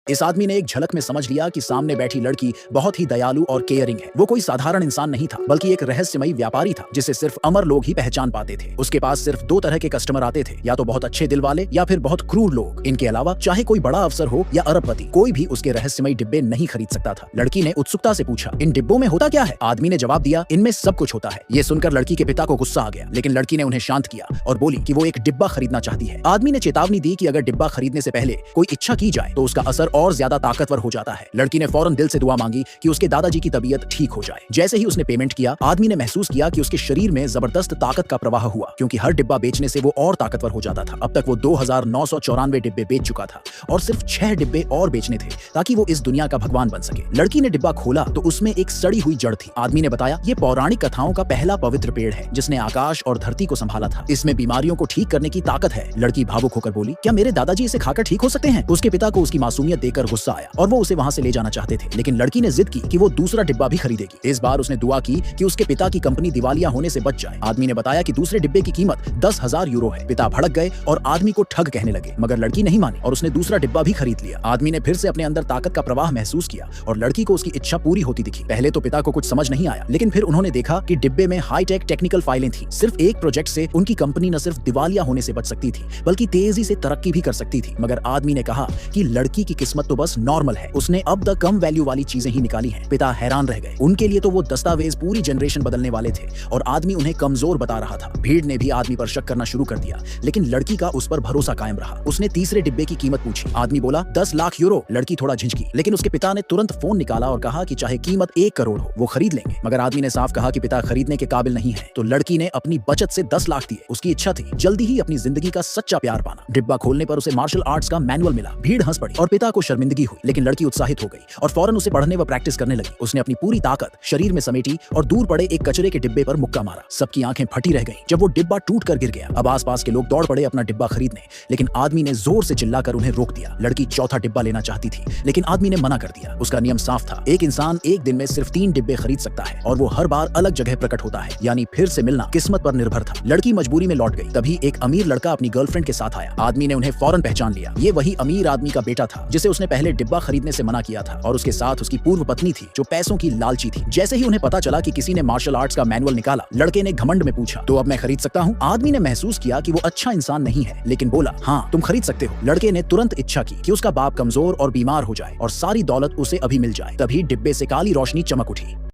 इस आदमी ने एक झलक में समझ लिया कि सामने बैठी लड़की बहुत ही दयालु और केयरिंग है। वो कोई साधारण इंसान नहीं था, बल्कि एक रहस्यमयी व्यापारी था जिसे सिर्फ अमर लोग ही पहचान पाते थे। उसके पास सिर्फ दो तरह के कस्टमर आते थे, या तो बहुत अच्छे दिल वाले या फिर बहुत क्रूर लोग। इनके अलावा चाहे कोई बड़ा अफसर हो या अरबपति, कोई भी उसके रहस्यमयी डिब्बे नहीं खरीद सकता था। लड़की ने उत्सुकता से पूछा, इन डिब्बों में होता क्या है? आदमी ने जवाब दिया, इनमें सब कुछ होता है। ये सुनकर लड़की के पिता को गुस्सा आ गया, लेकिन लड़की ने उन्हें शांत किया और बोली कि वो एक डिब्बा खरीदना चाहती है। आदमी ने चेतावनी दी कि अगर डिब्बा खरीदने से पहले कोई इच्छा की जाए तो उसका असर और ज्यादा ताकतवर हो जाता है। लड़की ने फौरन दिल से दुआ मांगी कि उसके दादाजी की तबीयत ठीक हो जाए। जैसे ही उसने पेमेंट किया, आदमी ने महसूस किया कि उसके शरीर में जबरदस्त ताकत का प्रवाह हुआ, क्योंकि हर डिब्बा बेचने से वो और ताकतवर हो जाता था। अब तक वो 2994 डिब्बे बेच चुका था और सिर्फ 6 डिब्बे और बेचने थे ताकि वो इस दुनिया का भगवान बन सके। लड़की ने डिब्बा खोला तो उसमें एक सड़ी हुई जड़ थी। आदमी ने बताया, ये पौराणिक कथाओं का पहला पवित्र पेड़ है जिसने आकाश और धरती को संभाला था। इसमें बीमारियों को ठीक करने की ताकत है। लड़की भावुक होकर बोली, क्या मेरे दादाजी इसे खाकर ठीक हो सकते हैं? उसके पिता को उसकी मासूमियत देखकर गुस्सा आया और वो उसे वहां से ले जाना चाहते थे, लेकिन लड़की ने जिद की कि वो दूसरा डिब्बा भी खरीदेगी। इस बार उसने दुआ की कि उसके पिता की कंपनी दिवालिया होने से बच जाए। आदमी ने बताया कि दूसरे डिब्बे की कीमत 10,000 यूरो है। पिता भड़क गए और आदमी को ठग कहने लगे, मगर लड़की नहीं मानी और उसने दूसरा डिब्बा भी खरीद लिया। आदमी ने फिर से अपने अंदर ताकत का प्रवाह महसूस किया और लड़की को उसकी इच्छा पूरी होती दिखी। पहले तो पिता को कुछ समझ नहीं आया, लेकिन फिर उन्होंने देखा कि डिब्बे में हाईटेक टेक्निकल फाइलें थी। सिर्फ एक प्रोजेक्ट से उनकी कंपनी न सिर्फ दिवालिया होने से बच सकती थी, बल्कि तेजी से तरक्की भी कर सकती थी। मगर आदमी ने कहा कि लड़की की किस्मत तो बस नॉर्मल है, उसने अब तक कम वैल्यू वाली चीजें ही निकाली हैं। पिता हैरान रह गए। उनके लिए तो वो दस्तावेज पूरी जनरेशन बदलने वाले थे और आदमी उन्हें कमजोर बता रहा था। भीड़ ने भी आदमी पर शक करना शुरू कर दिया, लेकिन लड़की का उस पर भरोसा कायम रहा। उसने तीसरे डिब्बे की कीमत पूछी। आदमी बोला 10 लाख यूरो। लड़की थोड़ा झिझकी, लेकिन उसके पिता ने तुरंत फोन निकाला और कहा कि चाहे कीमत 1 करोड़ हो, वो खरीद लेंगे। मगर आदमी ने साफ कहा कि पिता खरीदने के काबिल नहीं है। तो लड़की ने अपनी बचत से 10 लाख दिए। उसकी इच्छा थी जल्दी ही अपनी जिंदगी का सच्चा प्यार पाना। डिब्बा खोलने पर उसे मार्शल आर्ट्स का मैनुअल मिला। भीड़ हंस पड़ी और पिता को शर्मिंदगी हुई, लेकिन लड़की उत्साहित हो गई और फौरन उसे पढ़ने व प्रैक्टिस करने लगी। उसने अपनी पूरी ताकत शरीर में समेटी और दूर पड़े एक कचरे के डिब्बे पर मुक्का मारा। सबकी आंखें फटी रह गईं जब वो डिब्बा टूटकर गिर गया। अब आसपास के लोग दौड़ पड़े अपना डिब्बा खरीदने, लेकिन आदमी ने जोर से चिल्लाकर उन्हें रोक दिया। लड़की चौथा डिब्बा लेना चाहती थी, लेकिन आदमी ने मना कर दिया। उसका नियम साफ था, एक इंसान एक दिन में सिर्फ 3 डिब्बे खरीद सकता है और वो हर बार अलग जगह प्रकट होता है, यानी फिर से मिलना किस्मत पर निर्भर था। लड़की मजबूरी में लौट गई। तभी एक अमीर लड़का अपनी गर्लफ्रेंड के साथ आया। आदमी ने उन्हें फौरन पहचान लिया। ये वही अमीर आदमी का बेटा था जिसे उसने पहले डिब्बा खरीदने से मना किया था, और उसके साथ उसकी पूर्व पत्नी थी जो पैसों की लालची थी। जैसे ही उन्हें पता चला कि किसी ने मार्शल आर्ट्स का मैनुअल निकाला, लड़के ने घमंड में पूछा, तो अब मैं खरीद सकता हूँ? आदमी ने महसूस किया कि वो अच्छा इंसान नहीं है, लेकिन बोला, हाँ तुम खरीद सकते हो। लड़के ने तुरंत इच्छा की कि उसका बाप कमजोर और बीमार हो जाए और सारी दौलत उसे अभी मिल जाए। तभी डिब्बे से काली रोशनी चमक उठी।